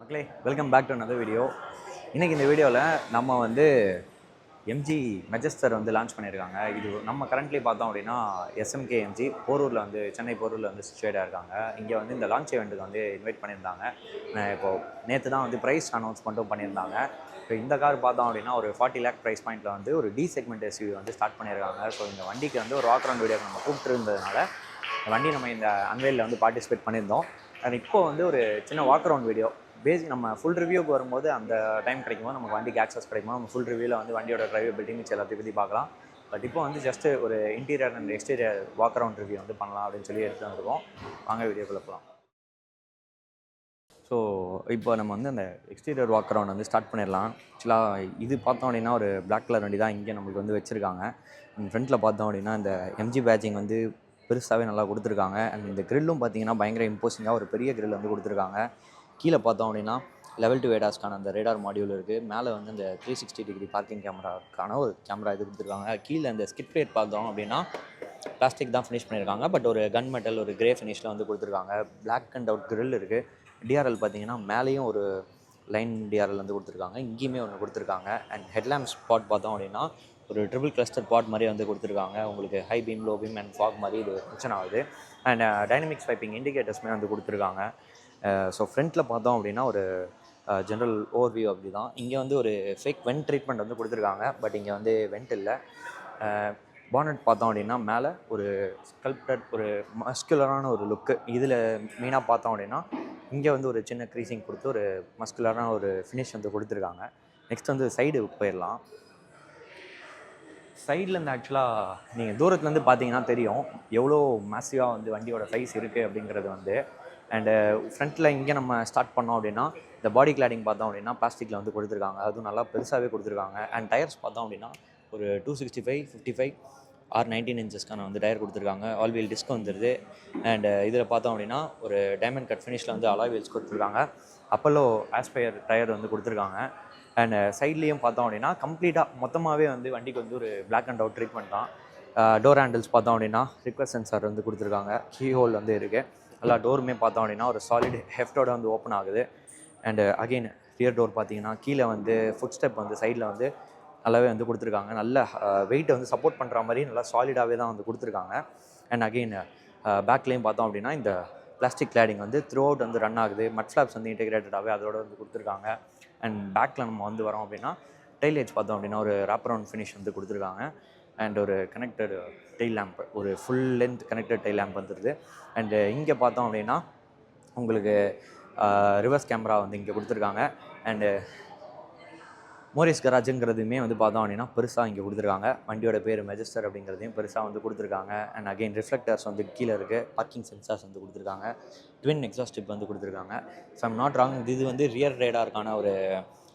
மக்களே welcome back to another video. இன்றைக்கி இந்த வீடியோவில் நம்ம எம்ஜி மெஜஸ்டர் லான்ச் பண்ணியிருக்காங்க. இது நம்ம கரண்ட்லி பார்த்தோம் அப்படின்னா எஸ்எம்கே எம்ஜி போரூரில் சென்னை போரூரில் சிச்சுவேட்டாக இருக்காங்க. இங்கே இந்த லான்ச் ஈவெண்ட்டுக்கு இன்வைட் பண்ணியிருந்தாங்க. இப்போது நேற்று தான் ப்ரைஸ் அனௌன்ஸ் மட்டும் பண்ணியிருந்தாங்க. இப்போ இந்த கார் பார்த்தோம் அப்படின்னா ஒரு 40 lakh ப்ரைஸ் பாயிண்ட்டில் ஒரு டி செக்மெண்ட் எஸ்யூவி ஸ்டார்ட் பண்ணியிருக்காங்க. ஸோ இந்த வண்டிக்கு ஒரு வாக் அரவுண்ட் வீடியோக்கு நம்ம கூப்பிட்டுருந்ததுனால இந்த வண்டி நம்ம இந்த அன்வேலில் பார்ட்டிசிபேட் பண்ணியிருந்தோம். அது இப்போ ஒரு சின்ன வாக் அரவுண்ட் வீடியோ நம்ம ஃபுல் ரிவ்யூக்கு வரும்போது அந்த டைம் கிடைக்கும்போது நமக்கு வண்டிக்கு ஆக்சஸ் கிடைக்கும்போது நம்ம ஃபுல் ரிவ்யூவில் வண்டியோட டிரைவபிலிட்டி மிச்சம் எல்லாத்தையும் பற்றி பார்க்கலாம். பட் இப்போ ஜஸ்ட் ஒரு interior and exterior walk around review பண்ணலாம் அப்படின்னு சொல்லி எடுத்து வந்திருக்கோம். வாங்க வீடியோக்குள்ளே போகலாம். ஸோ இப்போ நம்ம அந்த எக்ஸ்டீரியர் வாக் அரவுண்ட் ஸ்டார்ட் பண்ணிடலாம். ஆக்சுவலாக இது பார்த்தோம் அப்படின்னா ஒரு பிளாக் கலர் வண்டி தான் இங்கே நம்மளுக்கு வச்சுருக்காங்க. ஃப்ரண்ட்டில் பார்த்தோம் அப்படின்னா இந்த எம்ஜி பேட்சிங் பெருசாகவே நல்லா கொடுத்துருக்காங்க. அண்ட் இந்த கிரில்லும் பார்த்தீங்கன்னா பயங்கர இம்போசிங்காக ஒரு பெரிய கிரில் கொடுத்துருக்காங்க. கீழே பார்த்தோம் அப்படின்னா லெவல் 2 ADASக்கான அந்த ரேடார் மாடியூல் இருக்குது. மேலே இந்த 360 டிகிரி பார்க்கிங் கேமராக்கான ஒரு கேமரா கொடுத்துருக்காங்க. கீழே இந்த ஸ்கிட் பிளேட் பார்த்தோம் அப்படின்னா பிளாஸ்டிக் தான் ஃபினிஷ் பண்ணியிருக்காங்க. பட் ஒரு கன் மெட்டல் ஒரு கிரே ஃபினிஷில் கொடுத்துருக்காங்க. பிளாக் அண்ட் அவுட் கிரில் இருக்குது. டிஆர்எல் பார்த்தீங்கன்னா மேலேயும் ஒரு லைன் டிஆர்எல் கொடுத்துருக்காங்க. இங்கேயுமே ஒன்று கொடுத்துருக்காங்க. அண்ட் ஹெட்லாம்ப் ஸ்பாட் பார்த்தோம் அப்படின்னா ஒரு ட்ரிபிள் கிளஸ்டர் பாட் மாதிரி கொடுத்துருக்காங்க. உங்களுக்கு high beam low beam and fog மாதிரி இது பிரச்சனை ஆகுது. அண்ட் டைனமிக் ஸ்வைப்பிங் இண்டிகேட்டர்ஸுமே கொடுத்துருக்காங்க. ஸோ ஃப்ரண்ட்டில் பார்த்தோம் அப்படின்னா ஒரு ஜென்ரல் ஓவர்வியூ அப்படி தான். இங்கே ஒரு ஃபேக் வென்ட் ட்ரீட்மெண்ட் கொடுத்துருக்காங்க. பட் இங்கே வென்ட் இல்லை. பானட் பார்த்தோம் அப்படின்னா மேலே ஒரு ஸ்கல்ப்டட் ஒரு மஸ்குலரான ஒரு லுக்கு. இதில் மெயினாக பார்த்தோம் அப்படின்னா இங்கே ஒரு சின்ன க்ரீசிங் கொடுத்து ஒரு மஸ்குலரான ஒரு ஃபினிஷ் கொடுத்துருக்காங்க. நெக்ஸ்ட் சைடு போயிடலாம். சைட்லேருந்து ஆக்சுவலாக நீங்கள் தூரத்துலேருந்து பார்த்தீங்கன்னா தெரியும் எவ்வளோ மேசிவாக வண்டியோட சைஸ் இருக்குது அப்படிங்கிறது அண்டு ஃப்ரண்ட்டில் இங்கே நம்ம ஸ்டார்ட் பண்ணோம் அப்படின்னா இந்த பாடி கிளாடிங் பார்த்தோம் அப்படின்னா பிளாஸ்டிக்கில் கொடுத்துருக்காங்க. அதுவும் நல்லா பெருசாகவே கொடுத்துருக்காங்க. அண்ட் டயர்ஸ் பார்த்தோம் அப்படின்னா ஒரு 265, 55 R19 இன்ச்சஸ்க்கான டயர் கொடுத்துருக்காங்க. ஆல் வீல் டிஸ்க் வந்துடுது. அண்டு இதில் பார்த்தோம் அப்படின்னா ஒரு டைமண்ட் கட் ஃபினிஷில் அலாய் வீல்ஸ் கொடுத்துருக்காங்க. அப்போலோ ஆஸ்பயர் டயர் கொடுத்துருக்காங்க. அண்ட் சைட்லேயும் பார்த்தோம் அப்படின்னா கம்ப்ளீட்டாக மொத்தமாகவே வண்டிக்கு ஒரு பிளாக் அண்ட் அவுட் ட்ரீட்மெண்ட் தான். டோர் ஹேண்டில்ஸ் பார்த்தோம் அப்படின்னா ரிக்வெஸ்ட் சென்சார் கொடுத்துருக்காங்க. கீ ஹோல் இருக்குது. எல்லா டோருமே பார்த்தோம் அப்படின்னா ஒரு சாலிட் ஹெஃப்டோட ஓப்பன் ஆகுது. அண்டு அகெயின் ரியர் டோர் பார்த்தீங்கன்னா கீழே ஃபுட் ஸ்டெப் சைடில் நல்லாவே கொடுத்துருக்காங்க. நல்ல வெயிட்டை சப்போர்ட் பண்ணுற மாதிரி நல்லா சாலிடாகவே தான் கொடுத்துருக்காங்க. அண்ட் அகெயின் பேக்லேயும் பார்த்தோம் அப்படின்னா இந்த plastic cladding through out run ஆகுது. மட் ஃப்ளாப்ஸ் இன்டெகிரேட்டடாகவே அதோட கொடுத்துருக்காங்க. அண்ட் பேக்கில் நம்ம வரோம் அப்படின்னா டெயில் ஏஜ் பார்த்தோம் அப்படின்னா ஒரு ராப் அரவுண்ட் ஃபினிஷ் கொடுத்துருக்காங்க. அண்ட் ஒரு கனெக்டட் டெயில் லேம்ப் ஒரு full length connected tail lamp வந்துடுது. அண்டு இங்கே பார்த்தோம் அப்படின்னா உங்களுக்கு ரிவர்ஸ் கேமரா இங்கே கொடுத்துருக்காங்க. அண்டு மோரிஸ் கராஜுங்கிறதுமே பார்த்தோம் அப்படின்னா பெருசாக இங்கே கொடுத்துருக்காங்க. வண்டியோட பேர் மெஜஸ்டர் அப்படிங்கிறதையும் பெருசாக கொடுத்துருக்காங்க. அண்ட் அகெயின் ரிஃப்ளெக்டர்ஸ் கீழே இருக்குது. பார்க்கிங் சென்சார்ஸ் கொடுத்துருக்காங்க. ட்வின் எக்ஸாஸ்ட் ஸ்டிப் கொடுத்துருக்காங்க. ஸோ ஐம் நாட் ராங் இது ரியர் ரேடாருக்கான ஒரு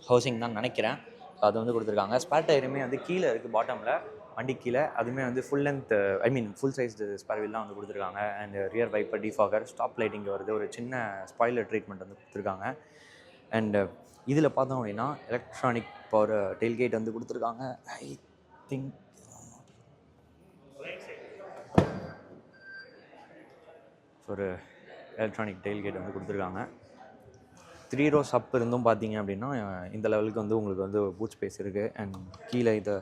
ஹவுசிங் தான் நினைக்கிறேன். அது கொடுத்துருக்காங்க. ஸ்பேர் டயருமே கீழே இருக்குது பாட்டமில் வண்டி கீழே. அதுவுமே full length full size spare wheel தான் கொடுத்துருக்காங்க. And rear wiper defogger stop lighting வருது. ஒரு சின்ன ஸ்பாய்லர் ட்ரீட்மெண்ட் கொடுத்துருக்காங்க. அண்ட் இதில் பார்த்தோம் அப்படின்னா எலக்ட்ரானிக் பவர் டெயில்கேட் கொடுத்துருக்காங்க. ஐ திங்க் ஒரு எலக்ட்ரானிக் டெயில்கேட் கொடுத்துருக்காங்க. 3 rows அப் இருந்தும் பார்த்தீங்க அப்படின்னா இந்த லெவலுக்கு உங்களுக்கு பூட் ஸ்பேஸ் இருக்குது. அண்ட் கீழே இதை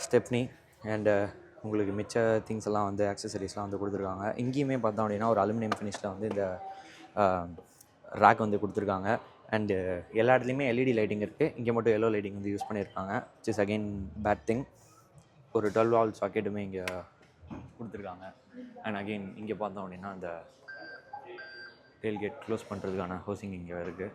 ஸ்டெப்னி அண்டு உங்களுக்கு மிச்ச திங்ஸ் எல்லாம் ஆக்சசரிஸ்லாம் கொடுத்துருக்காங்க. இங்கேயுமே பார்த்தோம் அப்படின்னா ஒரு அலுமினியம் ஃபினிஷில் இந்த ரேக் கொடுத்துருக்காங்க. அண்டு எல்லா இடத்துலையுமே எல்இடி லைட்டிங் இருக்குது. இங்கே மட்டும் எல்லோ லைட்டிங் யூஸ் பண்ணியிருக்காங்க. Which is again bad thing. ஒரு 12 வால் சாக்கெட்டுமே இங்கே கொடுத்துருக்காங்க. அண்ட் அகெயின் இங்கே பார்த்தோம் அப்படின்னா இந்த டெயில்கேட் க்ளோஸ் பண்ணுறதுக்கான ஹவுசிங் இங்கே இருக்குது.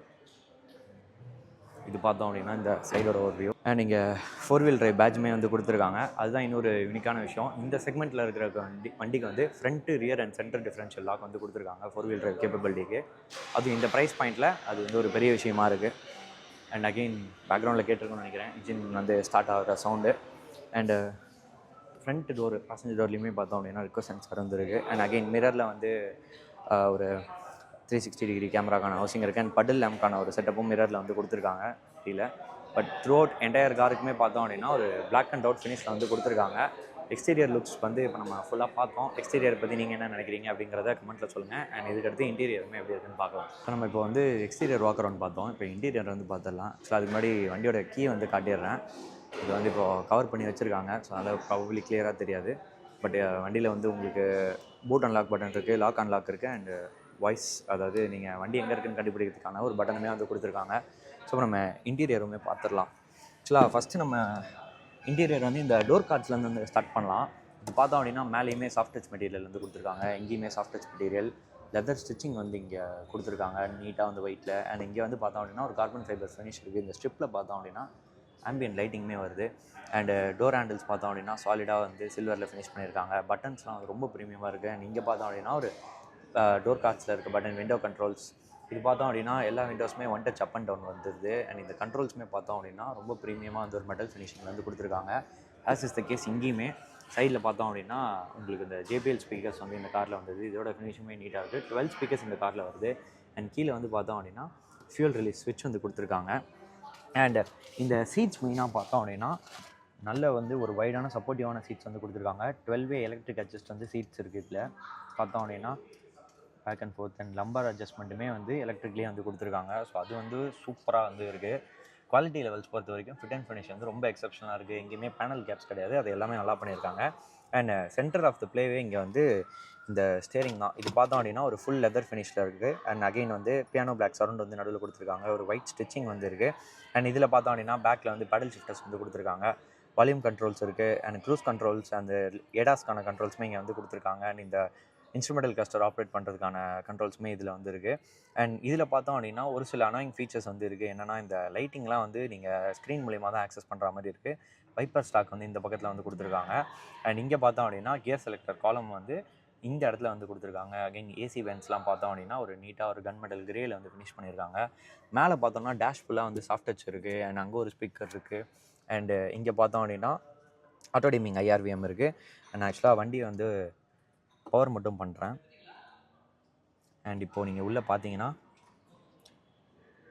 இது பார்த்தோம் அப்படின்னா இந்த சைடோட ஓவர்வியூ. அண்ட் இங்கே 4 wheel drive பேட்சுமே கொடுத்துருக்காங்க. அதுதான் இன்னொரு யூனிக்கான விஷயம். இந்த செக்மெண்ட்டில் இருக்கிற வண்டிக்கு front rear and centre differential lock கொடுத்துருக்காங்க 4 wheel drive கேப்பபிலிட்டிக்கு. அது இந்த ப்ரைஸ் பாயிண்ட்டில் அது ஒரு பெரிய விஷயமா இருக்குது. அண்ட் அகெயின் பேக்ரவுண்டில் கேட்டிருக்கோன்னு நினைக்கிறேன் இன்ஜின் ஸ்டார்ட் ஆகிற sound. And front door passenger டோர்லேயுமே பார்த்தோம் அப்படின்னா ரிக்வெஸ்ட் சென்சார் இருக்குது. அண்ட் அகெயின் மிரரில் ஒரு 360 டிகிரி கேமராக்கான ஹவுசிங் இருக்குது. அண்ட் பட்டில் லேம்ப்கான ஒரு செட்டப்பும் மிரரில் கொடுத்துருக்காங்க கீழே. பட் த்ரூ அவுட் என்டையர் காருக்குமே பார்த்தோம் அப்படின்னா ஒரு பிளாக் அண்ட் அவுட் ஃபினிஷில் கொடுத்துருக்காங்க. எக்ஸ்டீரியர் லுக்ஸ் வந்து இப்போ நம்ம ஃபுல்லாக பார்த்தோம். எக்ஸ்டீரியர் பற்றி நீங்கள் என்ன நினைக்கிறீங்க அப்படிங்கிறத கமெண்ட்டில் சொல்லுங்கள். அண்ட் இதுக்கடுத்து இன்டீரியருமே எப்படி இருக்குன்னு பார்க்கலாம். ஸோ நம்ம இப்போ வந்து எக்ஸ்டீரியர் வாக் அரவுண்ட் பார்த்தோம். இப்போ இன்டீரியர் வந்து பார்த்துடலாம். ஸோ அதுக்கு முன்னாடி வண்டியோட கீ வந்து காட்டிடுறேன். இது வந்து இப்போது கவர் பண்ணி வச்சுருக்காங்க. ஸோ அதில் ப்ராபப்ளி கிளியராக தெரியாது. பட் வண்டியில் வந்து உங்களுக்கு பூட் அன்லாக் பட்டன் இருக்குது, லாக் அன்லாக் இருக்குது, அண்டு வாய்ஸ், அதாவது நீங்கள் வண்டி எங்கே இருக்குன்னு கண்டுபிடிக்கிறதுக்கான ஒரு பட்டனுமே வந்து கொடுத்துருக்காங்க. ஸோ நம்ம இன்டீரியருமே பார்த்துடலாம். ஆக்சுவலாக ஃபஸ்ட்டு நம்ம இன்டீரியர் வந்து இந்த டோர் கார்ட்ஸ்லேருந்து வந்து ஸ்டார்ட் பண்ணலாம். இது பார்த்தோம் அப்படின்னா மேலேயுமே சாஃப்ட் டச் மெட்டீரியல் வந்து கொடுத்துருக்காங்க. எங்கேயுமே soft touch material, leather stitching வந்து இங்கே கொடுத்துருக்காங்க நீட்டாக வந்து வெயிட்டில். அண்ட் இங்கே வந்து பார்த்தோம் அப்படின்னா ஒரு கார்பன் ஃபைபர் ஃபினிஷ் இருக்குது. இந்த ஸ்ட்ரிப்பில் பார்த்தோம் அப்படின்னா ஆம்பியன் லைட்டிங்குமே வருது. அண்டு டோர் ஹேண்டில்ஸ் பார்த்தோம் அப்படின்னா சாலிடாக வந்து சில்வரில் ஃபினிஷ் பண்ணியிருக்காங்க. பட்டன்ஸ்லாம் வந்து ரொம்ப ப்ரீமியமாக இருக்குது. அண்ட் இங்கே பார்த்தோம் அப்படின்னா ஒரு டோர் கார்ட்ஸில் இருக்க பட்டன், விண்டோ கண்ட்ரோல்ஸ், இது பார்த்தோம் அப்படின்னா எல்லா விண்டோஸுமே one touch up and down வந்துடுது. அண்ட் இந்த கண்ட்ரோல்ஸுமே பார்த்தோம் அப்படின்னா ரொம்ப ப்ரீமியமாக வந்து ஒரு மெட்டல் ஃபினிஷிங்கில் வந்து கொடுத்துருக்காங்க. ஆஸ் இஸ் த கேஸ் இங்கேயுமே சைடில் பார்த்தோம் அப்படின்னா உங்களுக்கு இந்த JBL ஸ்பீக்கர்ஸ் வந்து இந்த காரில் வந்தது. இதோட ஃபினிஷிங்குமே நீட்டாக இருக்குது. 12 ஸ்பீக்கர்ஸ் இந்த காரில் வருது. அண்ட் கீழே வந்து பார்த்தோம் அப்படின்னா ஃபியூல் ரிலீஸ் ஸ்விட்ச் வந்து கொடுத்துருக்காங்க. அண்ட் இந்த சீட்ஸ் மெயினாக பார்த்தோம் அப்படின்னா நல்ல வந்து ஒரு வைடான சப்போர்ட்டிவான சீட்ஸ் வந்து கொடுத்துருக்காங்க. 12 எலக்ட்ரிக் அட்ஜஸ்ட் வந்து சீட்ஸ் இருக்குது. இதில் பார்த்தோம் அப்படின்னா back and forth and lumbar அட்ஜஸ்ட்மெண்ட்டுமே வந்து எலக்ட்ரிக்லேயே வந்து கொடுத்துருக்காங்க. ஸோ அது வந்து சூப்பராக வந்து இருக்குது. குவாலிட்டி லெவல்ஸ் பொறுத்த வரைக்கும் ஃபிட் அண்ட் ஃபினிஷ் வந்து ரொம்ப எக்ஸப்ஷனாக இருக்குது. எங்கேயுமே பேனல் கேப்ஸ் கிடையாது. அது எல்லாமே நல்லா பண்ணியிருக்காங்க. அண்ட் சென்டர் ஆஃப் த பிளேவே இங்கே வந்து இந்த ஸ்டேரிங் தான். இது பார்த்தோம் அப்படின்னா ஒரு ஃபுல் லெதர் ஃபினிஷில் இருக்குது. அண்ட் அகைன் வந்து பியானோ பிளாக் சரௌண்ட் வந்து நடுவில் கொடுத்துருக்காங்க. ஒரு ஒயிட் ஸ்டிச்சிங் வந்து இருக்குது. அண்ட் இதில் பார்த்தோம் அப்படின்னா பேக்கில் வந்து பேடல் ஷிஃப்டர்ஸ் வந்து கொடுத்துருக்காங்க. வால்யூம் கண்ட்ரோல்ஸ் இருக்குது. அண்ட் க்ரூஸ் கண்ட்ரோல்ஸ் அந்த ஏடாஸ்க்கான கண்ட்ரோல்ஸுமே இங்கே வந்து கொடுத்துருக்காங்க. அண்ட் இந்த இன்ஸ்ட்ருமெண்டல் கிளஸ்டர் ஆப்ரேட் பண்ணுறதுக்கான கண்ட்ரோல்ஸுமே இதில் வந்து இருக்குது. அண்ட் இதில் பார்த்தோம் அப்படின்னா ஒரு சில அனாயிங் ஃபீச்சர்ஸ் வந்து இருக்குது. என்னென்னா இந்த லைட்டிங்லாம் வந்து நீங்கள் ஸ்க்ரீன் மூலிமா தான் ஆக்சஸ் பண்ணுற மாதிரி இருக்குது. வைப்பர் ஸ்டாக் வந்து இந்த பக்கத்தில் வந்து கொடுத்துருக்காங்க. அண்ட் இங்கே பார்த்தோம் அப்படின்னா கியர் செலக்டர் காலம் வந்து இந்த இடத்துல வந்து கொடுத்துருக்காங்க. அகைன் ஏசி வென்ட்ஸ்லாம் பார்த்தோம் அப்படின்னா ஒரு நீட்டாக ஒரு கன் மெட்டல் கிரேயில் வந்து ஃபினிஷ் பண்ணியிருக்காங்க. மேலே பார்த்தோம்னா டேஷ் ஃபுல்லாக வந்து சாஃப்ட் டச் இருக்குது. அண்ட் அங்கே ஒரு ஸ்பீக்கர் இருக்குது. அண்டு இங்கே பார்த்தோம் அப்படின்னா ஆட்டோ டிமிங் IRVM இருக்குது. அண்ட் ஆக்சுவலாக வண்டி வந்து பவர் மட்டும் பண்ணுறேன். அண்ட் இப்போது நீங்கள் உள்ளே பார்த்தீங்கன்னா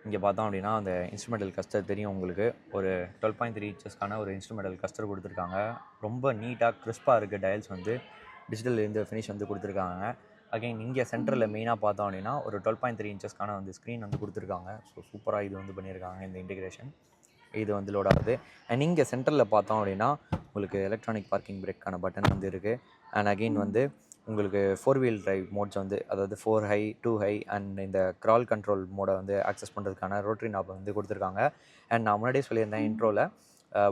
இங்கே பார்த்தோம் அப்படின்னா அந்த இன்ஸ்ட்ருமெண்டல் கஸ்டர் தெரியும் உங்களுக்கு. ஒரு 12.3 இன்ச்சஸ்க்கான ஒரு இன்ஸ்ட்ருமெண்டல் கஸ்டர் கொடுத்துருக்காங்க. ரொம்ப நீட்டாக கிறிஸ்பாக இருக்குது. டயல்ஸ் வந்து டிஜிட்டல் இந்த ஃபினிஷ் வந்து கொடுத்துருக்காங்க. அகைன் இங்கே சென்டரில் மெயினாக பார்த்தோம் அப்படின்னா ஒரு 12.3 இன்ச்சஸ்க்கான வந்து ஸ்க்ரீன் வந்து கொடுத்துருக்காங்க. ஸோ சூப்பராக இது வந்து பண்ணியிருக்காங்க இந்த இன்டிகிரேஷன். இது வந்து லோட் ஆகுது. அண்ட் இங்கே சென்டரில் பார்த்தோம் அப்படின்னா உங்களுக்கு எலக்ட்ரானிக் பார்க்கிங் பிரேக்கான பட்டன் வந்து இருக்குது. அண்ட் அகெயின் வந்து உங்களுக்கு 4 வீல் டிரைவ் மோட்ஸ் வந்து, அதாவது 4 ஹை 2 ஹை அண்ட் இந்த க்ரால் கண்ட்ரோல் மோடை வந்து ஆக்சஸ் பண்ணுறதுக்கான ரோட்டரி நாப் வந்து கொடுத்துருக்காங்க. அண்ட் நான் முன்னாடியே சொல்லியிருந்தேன் இன்ட்ரோவில்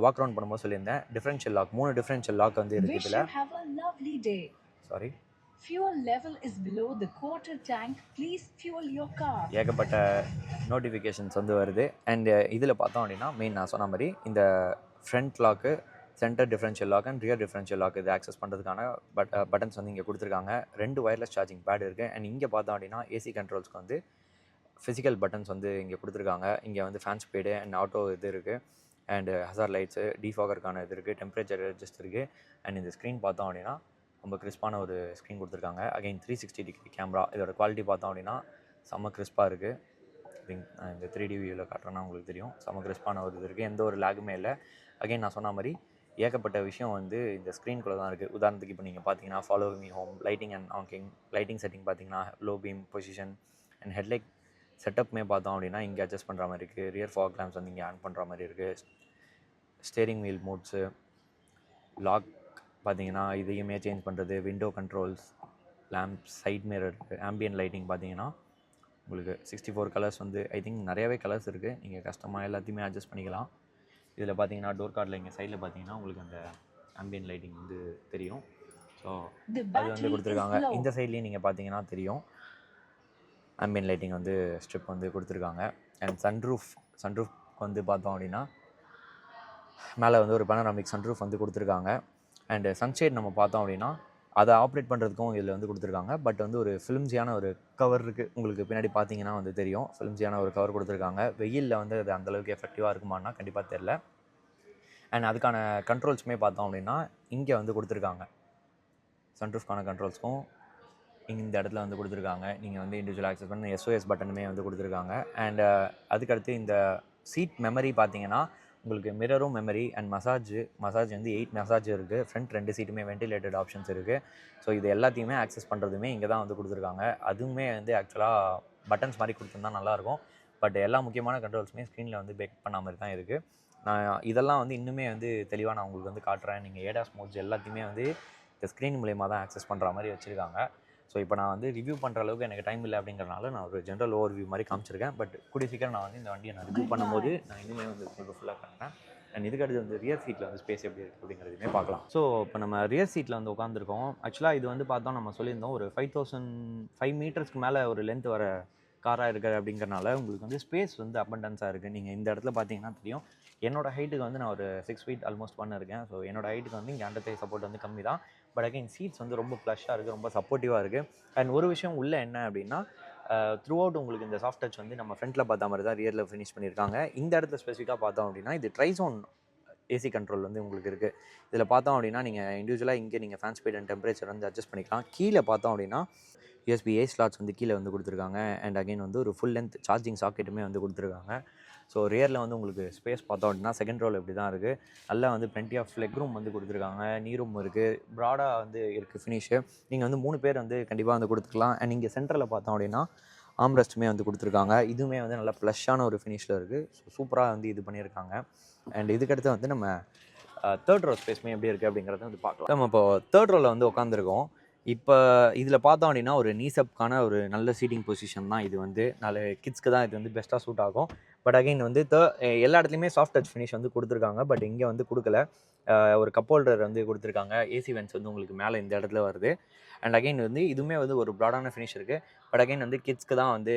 வாக் அரவுண்ட் பண்ணும்போது சொல்லியிருந்தேன் டிஃப்ரென்ஷியல் லாக், 3 டிஃப்ரென்ஷியல் லாக் வந்து இருக்குது இதில். Sorry, fuel level is below the quarter tank, please fuel your car. ஏகப்பட்ட நோட்டிஃபிகேஷன்ஸ் வந்து வருது. அண்ட் இதில் பார்த்தோம் அப்படின்னா மெயின் நான் சொன்ன மாதிரி இந்த front lock, centre differential lock and rear differential lock இது ஆக்சஸ் பண்ணுறதுக்கான பட்டன்ஸ் வந்து இங்கே கொடுத்துருக்காங்க. 2 வயர்லெஸ் சார்ஜிங் பேட் இருக்குது. அண்ட் இங்கே பார்த்தோம் அப்படின்னா ஏசி கண்ட்ரோல்ஸ்க்கு வந்து ஃபிசிக்கல் பட்டன்ஸ் வந்து இங்கே கொடுத்துருக்காங்க. இங்கே வந்து ஃபேன் ஸ்பீடு அண்ட் ஆட்டோ இது இருக்குது. அண்டு ஹசார் லைட்ஸு, டிஃபாகருக்கான இது இருக்குது, டெம்பரேச்சர் அட்ஜஸ்ட் இருக்குது. அண்ட் இந்த ஸ்க்ரீன் பார்த்தோம் அப்படின்னா ரொம்ப கிறிஸ்பான ஒரு ஸ்க்ரீன் கொடுத்துருக்காங்க. Again 360 degree camera. இதோட குவாலிட்டி பார்த்தோம் அப்படின்னா செம்ம கிறிஸ்பாக இருக்குது. இந்த 3D வியூவில் காட்டுறேன்னா உங்களுக்கு தெரியும். செம்ம கிறிஸ்பான ஒரு இது இருக்குது. எந்த ஒரு லேகுமே இல்லை. அகைன் நான் சொன்ன மாதிரி ஏகப்பட்ட விஷயம் வந்து இந்த ஸ்க்ரீனுக்குள்ளே தான் இருக்குது. உதாரணத்துக்கு இப்போ நீங்கள் பார்த்தீங்கன்னா follow me home, lighting and ஆங்கிங், லைட்டிங் செட்டிங் பார்த்தீங்கன்னா low beam position and headlight செட்டப்புமே பார்த்தோம் அப்படின்னா இங்கே அட்ஜஸ்ட் பண்ணுற மாதிரி இருக்குது. ரியர் ஃபாக் லேம்ப்ஸ் வந்து இங்கே ஆன் பண்ணுற மாதிரி இருக்குது. ஸ்டேரிங் வீல் மோட்ஸு, லாக் பார்த்தீங்கன்னா இதையுமே சேஞ்ச் பண்ணுறது, window controls, lamps, side mirror, ambient lighting பார்த்தீங்கன்னா உங்களுக்கு 64 கலர்ஸ் வந்து ஐ திங்க் நிறையாவே கலர்ஸ் இருக்குது. நீங்கள் கஸ்டமாக எல்லாத்தையுமே அட்ஜஸ்ட் பண்ணிக்கலாம். இதில் பார்த்தீங்கன்னா டோர் கார்டில் இங்கே சைடில் பார்த்தீங்கன்னா உங்களுக்கு அந்த ஆம்பியன் லைட்டிங் வந்து தெரியும். ஸோ அது வந்து கொடுத்துருக்காங்க. இந்த சைட்லேயும் நீங்கள் பார்த்தீங்கன்னா தெரியும் ஆம்பியன் லைட்டிங் வந்து ஸ்ட்ரிப் வந்து கொடுத்துருக்காங்க. அண்ட் சன்ரூஃப் வந்து பார்த்தோம் அப்படின்னா மேலே வந்து ஒரு பேனராமிக் சன்ரூஃப் வந்து கொடுத்துருக்காங்க. அண்டு சன்ஷேட் நம்ம பார்த்தோம் அப்படின்னா அதை ஆப்ரேட் பண்ணுறதுக்கும் இதில் வந்து கொடுத்துருக்காங்க. பட் வந்து ஒரு ஃபிலிம்ஸியான ஒரு கவர் இருக்குது. உங்களுக்கு பின்னாடி பார்த்தீங்கன்னா வந்து தெரியும் ஃபிலிம்ஸியான ஒரு கவர் கொடுத்துருக்காங்க. வெயிலில் வந்து அது அந்தளவுக்கு எஃபெக்டிவாக இருக்குமான்னா கண்டிப்பாக தெரில. அண்ட் அதுக்கான கண்ட்ரோல்ஸுமே பார்த்தோம் அப்படின்னா இங்கே வந்து கொடுத்துருக்காங்க. சன்ரூஃப்கான கண்ட்ரோல்ஸ்க்கும் இந்த இடத்துல வந்து கொடுத்துருக்காங்க. நீங்கள் வந்து இண்டிவிஜுவல் ஆக்சஸ் பண்ண SOS பட்டனுமே வந்து கொடுத்துருக்காங்க. அண்ட் அதுக்கடுத்து இந்த சீட் மெமரி பார்த்தீங்கன்னா உங்களுக்கு மிரரும் மெமரி அண்ட் மசாஜ் வந்து 8 மசாஜ் இருக்குது. ஃப்ரண்ட் 2 சீட்டுமே வென்டிலேட்டட் ஆப்ஷன்ஸ் இருக்குது. ஸோ இது எல்லாத்தையுமே ஆக்சஸ் பண்ணுறதுமே இங்கே தான் வந்து கொடுத்துருக்காங்க. அதுவுமே வந்து ஆக்சுவலாக பட்டன்ஸ் மாதிரி கொடுத்துருந்தா நல்லாயிருக்கும். பட் எல்லா முக்கியமான கண்ட்ரோல்ஸுமே ஸ்க்ரீனில் வந்து பேக் பண்ண மாதிரி தான் இருக்குது. நான் இதெல்லாம் வந்து இன்னுமே வந்து தெளிவாக நான் உங்களுக்கு வந்து காட்டுறேன். நீங்கள் ஏடாஸ் மோட்ஸ் எல்லாத்தையுமே வந்து இந்த ஸ்க்ரீன் மூலியமாக தான் ஆக்சஸ் பண்ணுற மாதிரி வச்சுருக்காங்க. ஸோ இப்போ நான் வந்து ரிவ்யூ பண்ணுற அளவுக்கு எனக்கு டைம் இல்லை அப்படிங்கிறனால நான் ஒரு ஜென்ரல் ஓவர்வியூ மாதிரி காமிச்சிருக்கேன். பட் கூடிய சீக்கிரம் நான் வந்து இந்த வண்டியை நான் ரிவ்யூ பண்ணும்போது நான் இன்னுமே வந்து உங்களுக்கு ஃபுல்லாக காட்டுறேன். அண்ட் இதுக்கடுத்து வந்து ரியர் சீட்டில் வந்து ஸ்பேஸ் எப்படி இருக்குது அப்படிங்கிறதுமே பார்க்கலாம். ஸோ இப்போ நம்ம ரியர் சீட்டில் வந்து உட்காந்துருக்கோம். ஆக்சுவலாக இது வந்து பார்த்தோம் நம்ம சொல்லியிருந்தோம் ஒரு 5 மீட்டர்ஸ்க்கு மேலே ஒரு லென்த் வர காராக இருக்குது அப்படிங்கிறனால உங்களுக்கு வந்து ஸ்பேஸ் வந்து அபண்டன்ஸாக இருக்குது. நீங்கள் இந்த இடத்துல பார்த்தீங்கன்னா தெரியும், என்னோடய ஹைட்டுக்கு வந்து நான் ஒரு 6 ஃபீட் ஆல்மோஸ்ட் இருக்கேன். ஸோ என்னோடய ஹைட்டுக்கு வந்து இங்கே அண்டர் தை சப்போர்ட் வந்து கம்மி தான். பட் அகைன் சீட்ஸ் வந்து ரொம்ப ப்ளஷ்ஷாக இருக்குது, ரொம்ப சப்போர்ட்டிவாக இருக்குது. அண்ட் ஒரு விஷயம் உள்ளே என்ன அப்படின்னா, த்ரூ அவுட் உங்களுக்கு இந்த சாஃப்ட் டச் வந்து நம்ம ஃப்ரண்ட்டில் பார்த்த மாதிரி தான் ரியரில் ஃபினிஷ் பண்ணியிருக்காங்க. இந்த இடத்துல ஸ்பெசிஃபிக்காக பார்த்தோம் அப்படின்னா இது ட்ரைசோன் ஏசி கண்ட்ரோல் வந்து உங்களுக்கு இருக்குது. இதில் பார்த்தோம் அப்படின்னா நீங்கள் இண்டிவிஜுவலாக இங்கே நீங்கள் ஃபேன் ஸ்பீட் அண்ட் டெம்பரேச்சர் வந்து அட்ஜஸ்ட் பண்ணிக்கலாம். கீழே பார்த்தோம் அப்படின்னா USB-A ஸ்லாட்ஸ் வந்து கீழே வந்து கொடுத்துருக்காங்க. அண்ட் அகைன் வந்து ஒரு ஃபுல் லென்த் சார்ஜிங் சாக்கெட்டுமே வந்து கொடுத்துருக்காங்க. ஸோ ரியரில் வந்து உங்களுக்கு ஸ்பேஸ் பார்த்தோம் அப்படின்னா செகண்ட் ரோல் இப்படி தான் இருக்குது. நல்லா வந்து பிளென்டி ஆஃப் லெக் ரூம் வந்து கொடுத்துருக்காங்க. நீ ரூம் இருக்குது, ப்ராடாக வந்து இருக்குது ஃபினிஷு. நீங்கள் வந்து 3 பேர் வந்து கண்டிப்பாக வந்து கொடுத்துக்கலாம். அண்ட் இங்கே சென்டரில் பார்த்தோம் அப்படின்னா ஆம்ரெஸ்ட்டுமே வந்து கொடுத்துருக்காங்க. இதுவுமே வந்து நல்லா ப்ளஷ்ஷான ஒரு ஃபினிஷில் இருக்குது. ஸோ சூப்பராக வந்து இது பண்ணியிருக்காங்க. அண்ட் இதுக்கடுத்து வந்து நம்ம தேர்ட் ரோ ஸ்பேஸ்மே எப்படி இருக்குது அப்படிங்கிறத வந்து பார்க்கலாம். நம்ம இப்போ தேர்ட் ரோவில் வந்து உட்காந்துருக்கோம். இப்போ இதில் பார்த்தோம் அப்படின்னா ஒரு நீசப்கான ஒரு நல்ல சீட்டிங் பொசிஷன் தான் இது வந்து. நல்ல கிட்ஸ்க்கு தான் இது வந்து பெஸ்ட்டாக சூட் ஆகும். பட் அகைன் வந்து எல்லா இடத்துலையுமே சாஃப்ட் டச் ஃபினிஷ் வந்து கொடுத்துருக்காங்க. பட் இங்கே வந்து கொடுக்கல. ஒரு கப் ஹோல்டர் வந்து கொடுத்துருக்காங்க. ஏசி வென்ட்ஸ் வந்து உங்களுக்கு மேலே இந்த இடத்துல வருது. அண்ட் அகைன் வந்து இதுவுமே வந்து ஒரு ப்ராடான ஃபினிஷ் இருக்குது. பட் அகைன் வந்து கிட்ஸ்க்கு தான் வந்து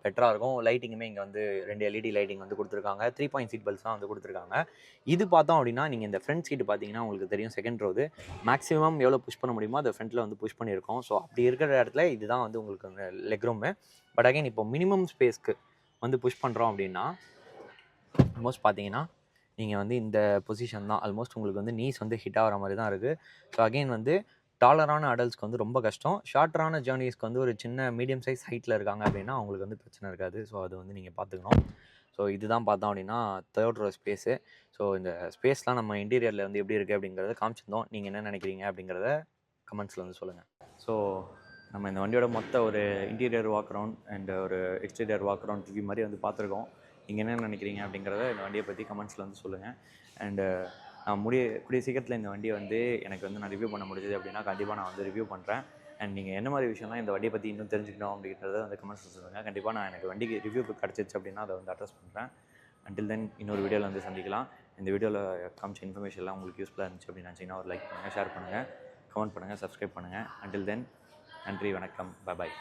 பெட்டராக இருக்கும். லைட்டிங்குமே இங்கே வந்து 2 LED லைட்டிங் வந்து கொடுத்துருக்காங்க. 3 பாயிண்ட் சீட் பெல்ட்ஸ் தான் வந்து கொடுத்துருக்காங்க. இது பார்த்தோம் அப்படின்னா நீங்கள் இந்த ஃப்ரண்ட் சீட்டு பார்த்தீங்கன்னா உங்களுக்கு தெரியும் செகண்ட் ரோது மேக்ஸிமம் எவ்வளோ புஷ் பண்ண முடியுமோ அதை ஃப்ரண்ட்டில் வந்து புஷ் பண்ணியிருக்கோம். ஸோ அப்படி இருக்கிற இடத்துல இதுதான் வந்து உங்களுக்கு வந்து லெக் ரூமு. பட் அகைன் இப்போ மினிமம் ஸ்பேஸ்க்கு வந்து புஷ் பண்ணுறோம் அப்படின்னா ஆல்மோஸ்ட் பார்த்தீங்கன்னா நீங்கள் வந்து இந்த பொசிஷன் தான் ஆல்மோஸ்ட் உங்களுக்கு வந்து நீஸ் வந்து ஹிட் ஆகிற மாதிரி தான் இருக்குது. ஸோ அகைன் வந்து டாலரான அடல்ட்ஸ்க்கு வந்து ரொம்ப கஷ்டம். ஷார்ட்டரான ஜேர்னிஸ்க்கு வந்து ஒரு சின்ன மீடியம் சைஸ் ஹைட்டில் இருக்காங்க அப்படின்னா அவங்களுக்கு வந்து பிரச்சனை இருக்காது. ஸோ அது வந்து நீங்கள் பார்த்துக்கணும். ஸோ இதுதான் பார்த்தோம் அப்படின்னா தேர்ட் ரோ ஸ்பேஸு. ஸோ இந்த ஸ்பேஸ்லாம் நம்ம இன்டீரியரில் வந்து எப்படி இருக்குது அப்படிங்கிறத காமிச்சிருந்தோம். நீங்கள் என்ன நினைக்கிறீங்க அப்படிங்கிறத கமெண்ட்ஸில் வந்து சொல்லுங்கள். ஸோ நம்ம இந்த வண்டியோட மொத்த ஒரு இன்டீரியர் வாக் அரவுண்ட் அண்ட் ஒரு எக்ஸ்டீரியர் வாக் அரவுண்ட் ரிவ்யூ மாதிரி வந்து பார்த்துருக்கோம். நீங்கள் என்ன நினைக்கிறீங்க அப்படிங்கிறத இந்த வண்டியை பற்றி கமெண்ட்ஸில் வந்து சொல்லுங்கள். அண்டு நான் கூடிய சீக்கிரத்தில் இந்த வண்டியை வந்து எனக்கு வந்து நான் ரிவ்யூ பண்ண முடிஞ்சது அப்படின்னா கண்டிப்பாக நான் வந்து ரிவ்யூ பண்ணுறேன். அண்ட் நீங்கள் என்ன மாதிரி விஷயம்லாம் இந்த வண்டியை பற்றி இன்னும் தெரிஞ்சுக்கணும் அப்படிங்கிறத வந்து கமெண்ட்ஸில் சொல்லுங்கள். கண்டிப்பாக நான் எனக்கு வண்டிக்கு ரிவ்யூக்கு கிடச்சிச்சு அப்படின்னா அதை வந்து அட்ரஸ் பண்ணுறேன். அண்டில் தென் இன்னொரு வீடியோவில் வந்து சந்திக்கலாம். இந்த வீடியோவில் காமிச்ச இன்ஃபர்மேஷன்லாம் உங்களுக்கு யூஸ்ஃபுல்லாக இருந்துச்சு அப்படின்னு நினச்சிங்கன்னா ஒரு லைக் பண்ணுங்கள், ஷேர் பண்ணுங்கள், கமெண்ட் பண்ணுங்கள், சப்ஸ்கிரைப் பண்ணுங்கள். அண்டில் தென் நன்றி, வணக்கம், பாய்.